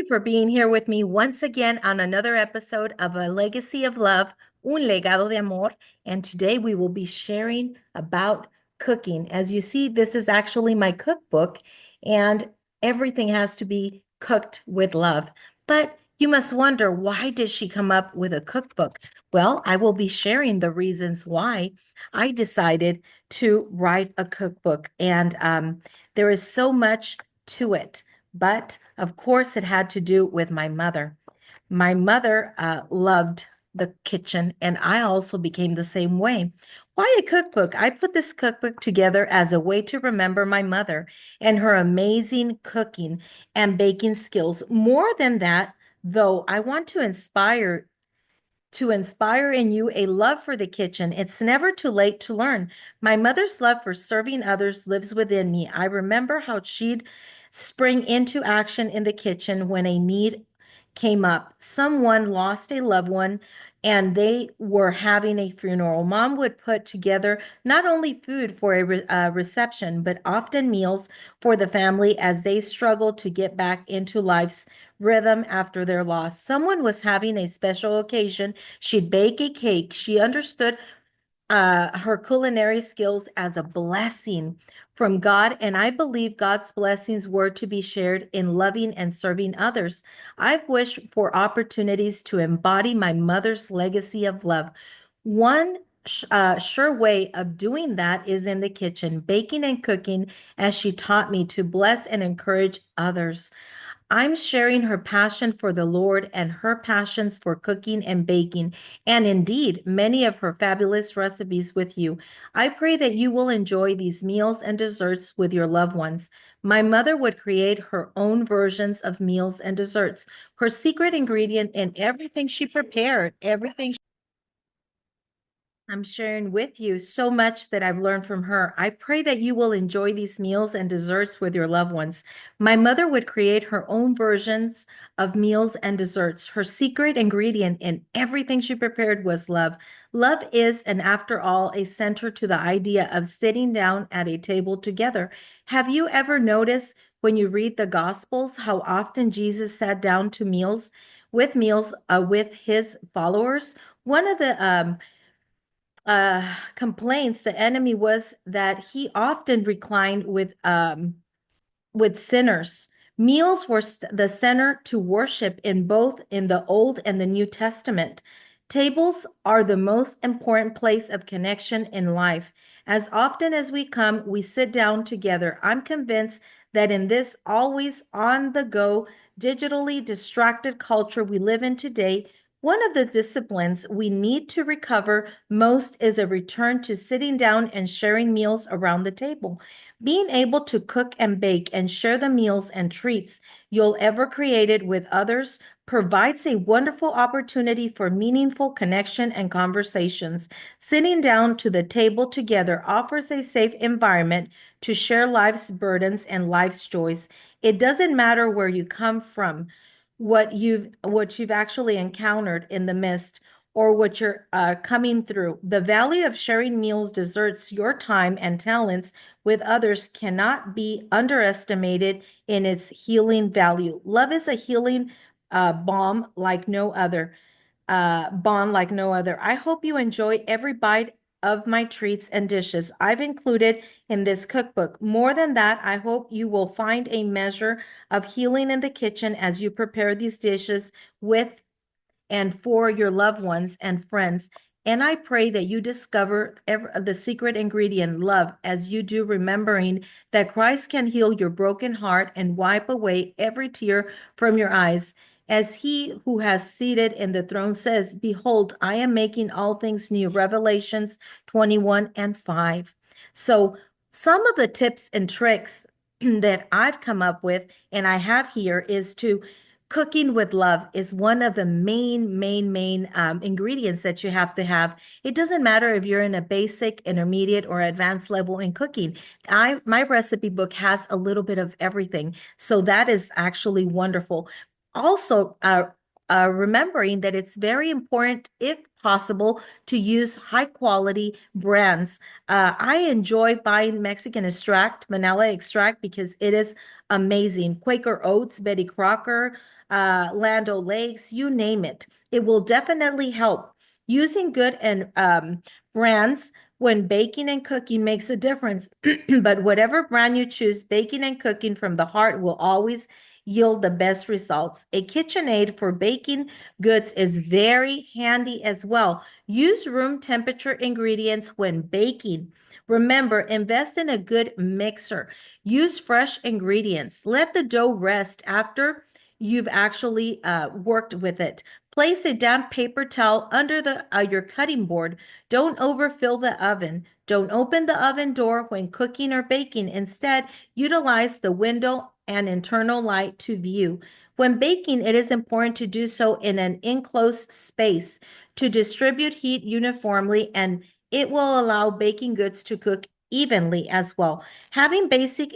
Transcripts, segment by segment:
you for being here with me once again on another episode of A Legacy of Love, Un Legado de Amor. And today we will be sharing about cooking. As you see, this is actually my cookbook, and everything has to be cooked with love. But you must wonder, why did she come up with a cookbook? Well, I will be sharing the reasons why I decided to write a cookbook. And there is so much to it. But of course, it had to do with my mother. My mother loved the kitchen, and I also became the same way. Why a cookbook? I put this cookbook together as a way to remember my mother and her amazing cooking and baking skills. More than that, though, I want to inspire in you a love for the kitchen. It's never too late to learn. My mother's love for serving others lives within me. I remember how she'd spring into action in the kitchen when a need came up. Someone lost a loved one and they were having a funeral. Mom would put together not only food for a reception, but often meals for the family as they struggled to get back into life's rhythm after their loss. Someone was having a special occasion. She'd bake a cake. She understood her culinary skills as a blessing from God, and I believe God's blessings were to be shared in loving and serving others. I've wished for opportunities to embody my mother's legacy of love. One sure way of doing that is in the kitchen, baking and cooking, as she taught me to bless and encourage others. I'm sharing her passion for the Lord and her passions for cooking and baking, and indeed many of her fabulous recipes with you. I pray that you will enjoy these meals and desserts with your loved ones. My mother would create her own versions of meals and desserts. Her secret ingredient in everything she prepared, everything I'm sharing with you so much that I've learned from her. I pray that you will enjoy these meals and desserts with your loved ones. My mother would create her own versions of meals and desserts. Her secret ingredient in everything she prepared was love. Love is, and after all, a center to the idea of sitting down at a table together. Have you ever noticed when you read the Gospels how often Jesus sat down to meals with his followers? One of the complaints the enemy was that he often reclined with sinners. Meals were the center to worship in both in the Old and the New Testament. Tables are the most important place of connection in life. As often as we come, we sit down together. I'm convinced that in this always on the go, digitally distracted culture we live in today, one of the disciplines we need to recover most is a return to sitting down and sharing meals around the table. Being able to cook and bake and share the meals and treats you'll ever created with others provides a wonderful opportunity for meaningful connection and conversations. Sitting down to the table together offers a safe environment to share life's burdens and life's joys. It doesn't matter where you come from, what you've actually encountered in the midst, or what you're coming through. The value of sharing meals, desserts, your time, and talents with others cannot be underestimated in its healing value. Love is a healing balm like no other bond like no other. I hope you enjoy every bite of my treats and dishes I've included in this cookbook. More than that, I hope you will find a measure of healing in the kitchen as you prepare these dishes with and for your loved ones and friends. And I pray that you discover the secret ingredient, love, as you do, remembering that Christ can heal your broken heart and wipe away every tear from your eyes. As he who has seated in the throne says, behold, I am making all things new. Revelations 21 and 5. So some of the tips and tricks that I've come up with and I have here is to cooking with love is one of the main ingredients that you have to have. It doesn't matter if you're in a basic, intermediate, or advanced level in cooking. My recipe book has a little bit of everything, so that is actually wonderful. Also, remembering that it's very important, if possible, to use high quality brands. I enjoy buying Mexican extract, vanilla extract, because it is amazing. Quaker Oats, Betty Crocker, Land O'Lakes, you name it. It will definitely help. Using good and brands when baking and cooking makes a difference. But whatever brand you choose, baking and cooking from the heart will always yield the best results. A KitchenAid for baking goods is very handy as well. Use room temperature ingredients when baking. Remember, invest in a good mixer. Use fresh ingredients. Let the dough rest after you've actually worked with it. Place a damp paper towel under your cutting board. Don't overfill the oven. Don't open the oven door when cooking or baking. Instead, utilize the window and internal light to view. When baking, it is important to do so in an enclosed space to distribute heat uniformly, and it will allow baking goods to cook evenly as well. Having basic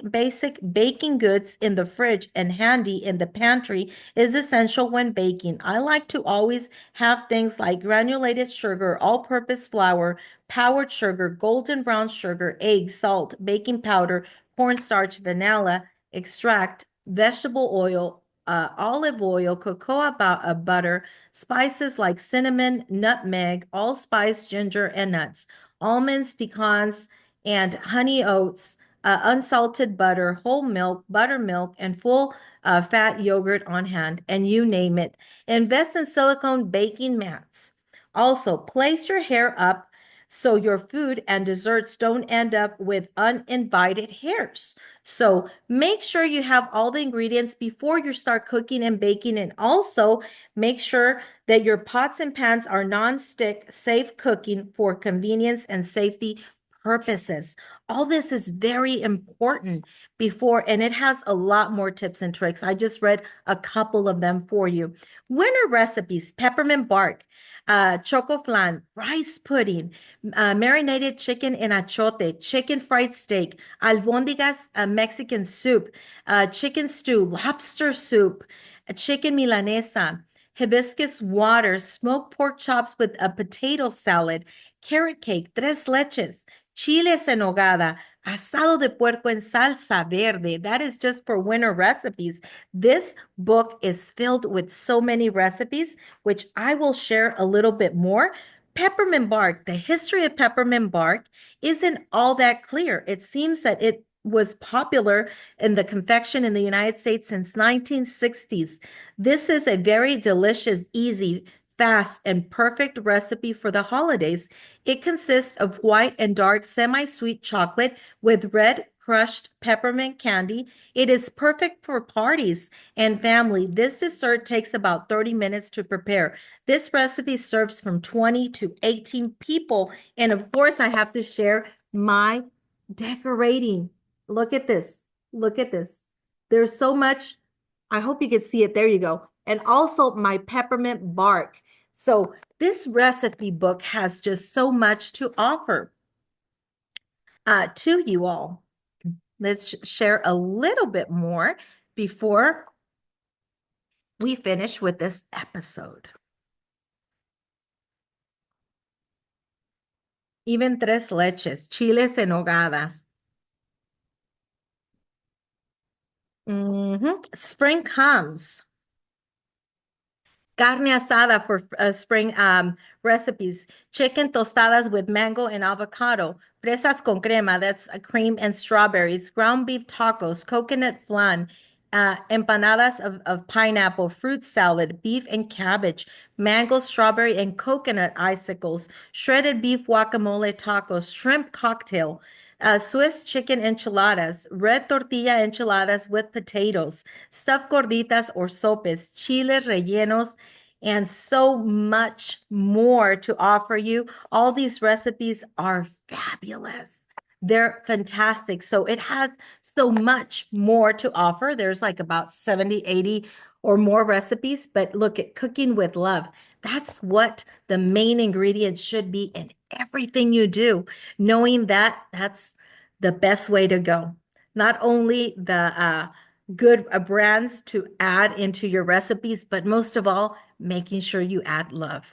baking goods in the fridge and handy in the pantry is essential when baking. I like to always have things like granulated sugar, all-purpose flour, powdered sugar, golden brown sugar, eggs, salt, baking powder, cornstarch, vanilla extract, vegetable oil, olive oil, butter, spices like cinnamon, nutmeg, allspice, ginger, and nuts, almonds, pecans, and honey oats, unsalted butter, whole milk, buttermilk, and full fat yogurt on hand, and you name it. Invest in silicone baking mats. Also, place your hair up so your food and desserts don't end up with uninvited hairs. So make sure you have all the ingredients before you start cooking and baking, and also make sure that your pots and pans are non-stick, safe cooking for convenience and safety purposes. All this is very important before, and it has a lot more tips and tricks. I just read a couple of them for you. Winter recipes: peppermint bark, choco flan, rice pudding, marinated chicken in achote, chicken fried steak, albóndigas, Mexican soup, chicken stew, lobster soup, chicken milanesa, hibiscus water, smoked pork chops with a potato salad, carrot cake, tres leches, chiles en nogada, asado de puerco en salsa verde. That is just for winter recipes. This book is filled with so many recipes, which I will share a little bit more. Peppermint bark, the history of peppermint bark isn't all that clear. It seems that it was popular in the confection in the United States since 1960s. This is a very delicious, easy, fast, and perfect recipe for the holidays. It consists of white and dark semi-sweet chocolate with red crushed peppermint candy. It is perfect for parties and family. This dessert takes about 30 minutes to prepare. This recipe serves from 20 to 18 people. And of course, I have to share my decorating. Look at this. Look at this. There's so much. I hope you can see it. There you go. And also my peppermint bark. So this recipe book has just so much to offer to you all. Let's share a little bit more before we finish with this episode. Even tres leches, chiles en nogada. Spring comes. Carne asada for spring recipes. Chicken tostadas with mango and avocado. Fresas con crema, that's a cream and strawberries. Ground beef tacos, coconut flan, empanadas of pineapple, fruit salad, beef and cabbage, mango, strawberry, and coconut icicles, shredded beef guacamole tacos, shrimp cocktail, Swiss chicken enchiladas, red tortilla enchiladas with potatoes, stuffed gorditas or sopes, chiles rellenos, and so much more to offer you. All these recipes are fabulous. They're fantastic. So it has so much more to offer. There's like about 70, 80 or more recipes, but look at cooking with love. That's what the main ingredients should be in everything you do, knowing that that's the best way to go. Not only the good brands to add into your recipes, but most of all, making sure you add love.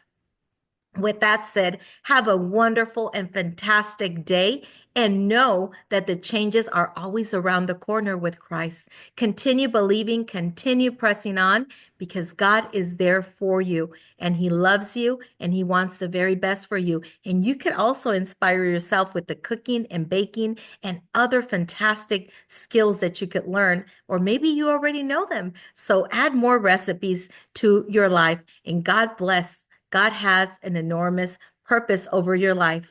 With that said, have a wonderful and fantastic day and know that the changes are always around the corner with Christ. Continue believing, continue pressing on because God is there for you and He loves you and He wants the very best for you. And you can also inspire yourself with the cooking and baking and other fantastic skills that you could learn, or maybe you already know them. So add more recipes to your life and God bless. God has an enormous purpose over your life.